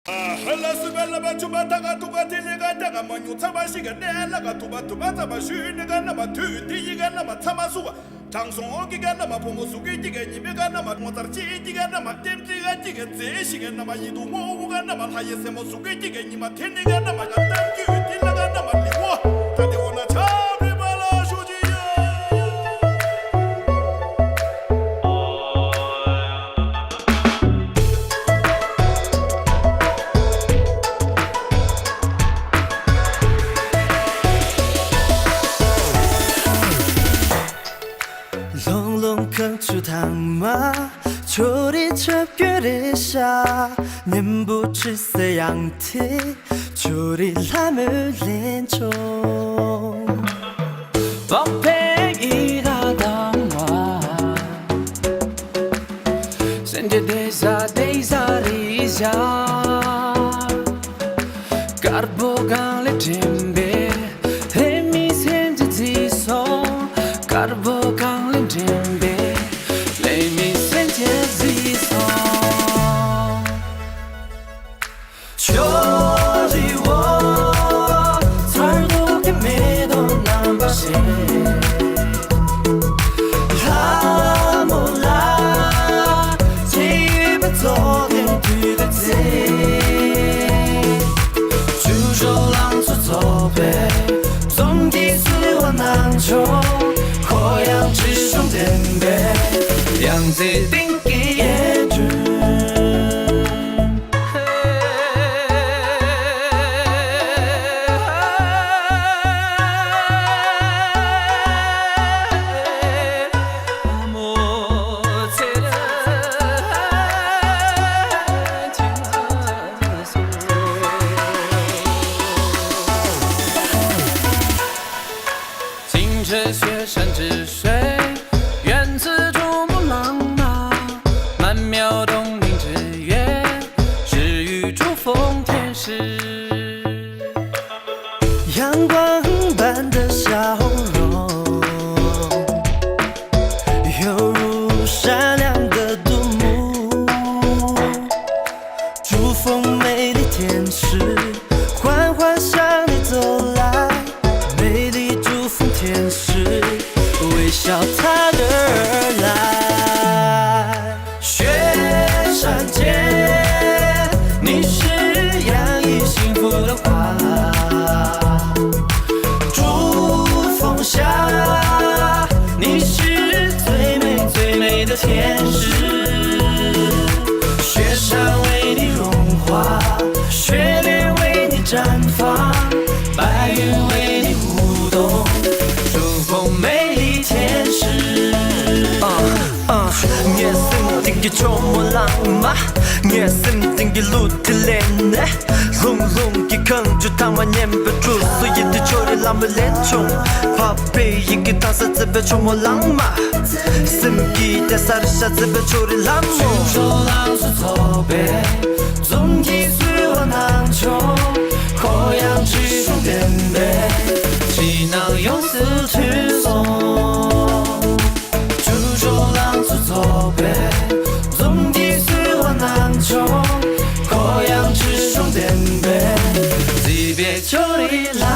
Hala sibela bachubata katukathile kantanga manyutsa bashikanela katubatubatsa bashinekana mathuyitiyikana matsamasuka tangsongokikana maphomosukitikanyibekana matmotsarchitikana matemtikatiketseshikana mayidumowukana mathayesemosukitikenyi mathinikana makatamkiwitilakana malikwa tatiwona chabe balashujiya 隆隆坑出汤马，秋里车月里下，年不知色样体，秋里拉木连中。宝贝一大当马，深夜desa desa risa, garbo gan le timbe, hemi sente ziso, garbo gan le timbe, hemi sente ziso. 秋里我，耳朵给没都难把心。 昨天去的街，举手浪出走北，总体是我难求，火阳之兄点北，两贼定给野军。 这雪山之水，源自珠穆朗玛，曼妙洞庭之月，是与珠峰天使。阳光般的笑容，犹如闪亮的独木，珠峰美丽天使，缓缓向你走来。 天使微笑踏着而来，雪山间，你是洋溢幸福的花，珠峰下，你是最美最美的天使，雪山为你融化，雪莲为你绽放，白云为你舞动。 美丽天使，夜深定给秋末浪漫，夜深定给露天恋爱，隆隆给坑就汤完年不住，所以的秋里浪漫连中，怕被一个汤色这边秋末浪漫，深给的沙的下这边秋里浪漫，举手浪是走北，总体随我难求，火阳之兄点北。 气囊用丝去送，举手浪出走北，总体随我难求，火阳之兄点北，即别秋里来。